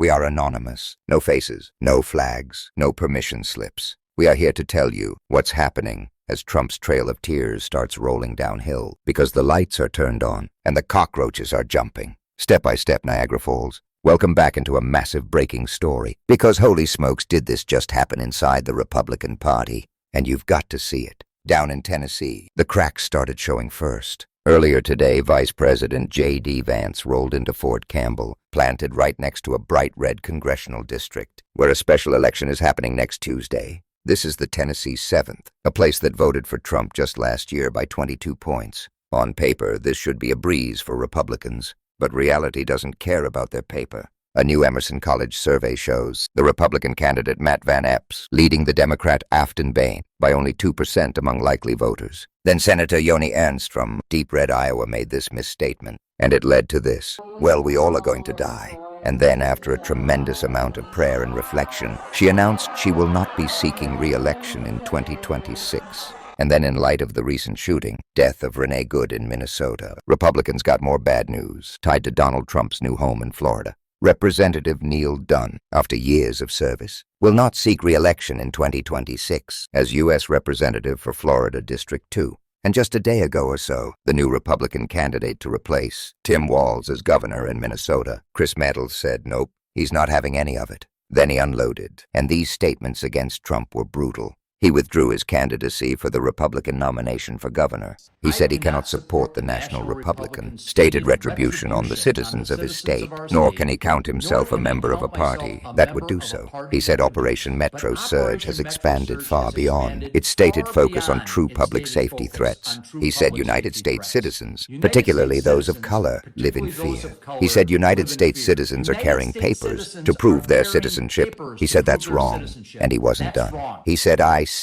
We are anonymous. No faces, no flags, no permission slips. We are here to tell you what's happening as Trump's trail of tears starts rolling downhill because the lights are turned on and the cockroaches are jumping. Step by step, Niagara Falls. Welcome back into a massive breaking story. Because holy smokes, did this just happen inside the Republican Party? And you've got to see it. Down in Tennessee, the cracks started showing first. Earlier today, Vice President J.D. Vance rolled into Fort Campbell, planted right next to a bright red congressional district, where a special election is happening next Tuesday. This is the Tennessee 7th, a place that voted for Trump just last year by 22 points. On paper, this should be a breeze for Republicans, but reality doesn't care about their paper. A new Emerson College survey shows the Republican candidate Matt Van Epps leading the Democrat Aftyn Behn by only 2% among likely voters. Then Senator Joni Ernst from deep red Iowa made this misstatement, and it led to this: well, we all are going to die. And then, after a tremendous amount of prayer and reflection, she announced she will not be seeking re-election in 2026. And then, in light of the recent shooting, death of Renee Good in Minnesota, Republicans got more bad news tied to Donald Trump's new home in Florida. Representative Neil Dunn, after years of service, will not seek re-election in 2026 as U.S. Representative for Florida District 2. And just a day ago or so, the new Republican candidate to replace Tim Walz as governor in Minnesota, Chris Meadows, said nope, he's not having any of it. Then he unloaded, and these statements against Trump were brutal. He withdrew his candidacy for the Republican nomination for governor. He said he cannot support the National Republican, stated retribution on the citizens of his state, nor can he count himself a member of a party that would do so. He said Operation Metro Surge has expanded far beyond its stated focus on true public safety threats. He said United States citizens, particularly those of color, live in fear. He said United States citizens are carrying papers to prove their citizenship. He said that's wrong, and he wasn't done. He said ICE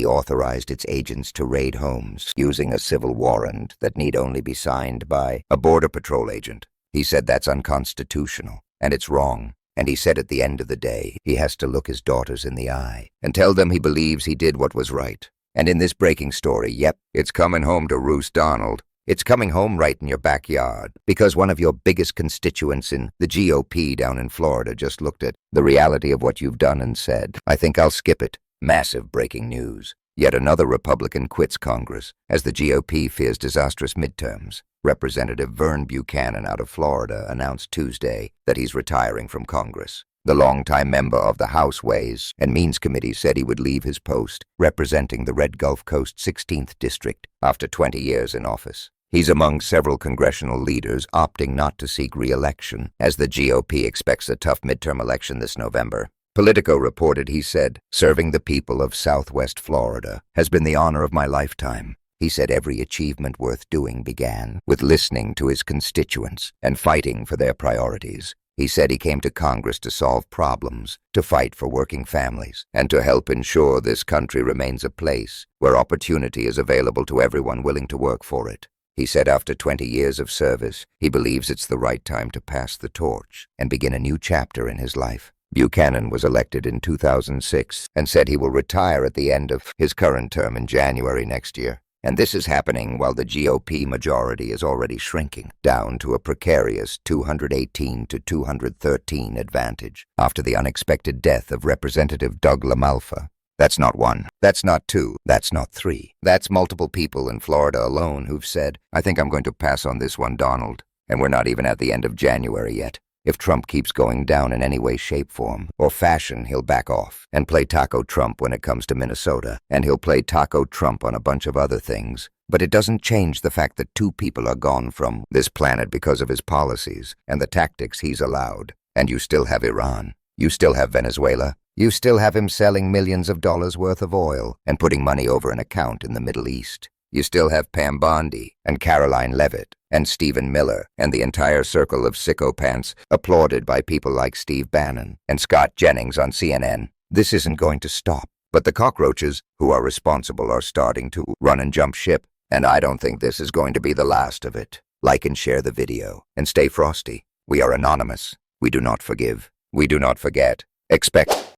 authorized its agents to raid homes using a civil warrant that need only be signed by a Border Patrol agent. He said that's unconstitutional, and it's wrong. And he said at the end of the day, he has to look his daughters in the eye and tell them he believes he did what was right. And in this breaking story, yep, it's coming home to roost, Donald. It's coming home right in your backyard, because one of your biggest constituents in the GOP down in Florida just looked at the reality of what you've done and said, I think I'll skip it. Massive breaking news. Yet another Republican quits Congress as the GOP fears disastrous midterms. Representative Vern Buchanan out of Florida announced Tuesday that he's retiring from Congress. The longtime member of the House Ways and Means Committee said he would leave his post representing the Red Gulf Coast 16th District after 20 years in office. He's among several congressional leaders opting not to seek re-election as the GOP expects a tough midterm election this November. Politico reported he said, serving the people of Southwest Florida has been the honor of my lifetime. He said every achievement worth doing began with listening to his constituents and fighting for their priorities. He said he came to Congress to solve problems, to fight for working families, and to help ensure this country remains a place where opportunity is available to everyone willing to work for it. He said after 20 years of service, he believes it's the right time to pass the torch and begin a new chapter in his life. Buchanan was elected in 2006 and said he will retire at the end of his current term in January next year. And this is happening while the GOP majority is already shrinking down to a precarious 218 to 213 advantage after the unexpected death of Representative Doug LaMalfa. That's not one, that's not two, that's not three. That's multiple people in Florida alone who've said, I think I'm going to pass on this one, Donald. And we're not even at the end of January yet. If Trump keeps going down in any way, shape, form, or fashion, he'll back off and play Taco Trump when it comes to Minnesota, and he'll play Taco Trump on a bunch of other things. But it doesn't change the fact that 2 people are gone from this planet because of his policies and the tactics he's allowed. And you still have Iran. You still have Venezuela. You still have him selling millions of dollars worth of oil and putting money over an account in the Middle East. You still have Pam Bondi and Caroline Leavitt and Stephen Miller and the entire circle of sycophants applauded by people like Steve Bannon and Scott Jennings on CNN. This isn't going to stop. But the cockroaches who are responsible are starting to run and jump ship, and I don't think this is going to be the last of it. Like and share the video, and stay frosty. We are anonymous. We do not forgive. We do not forget. Expect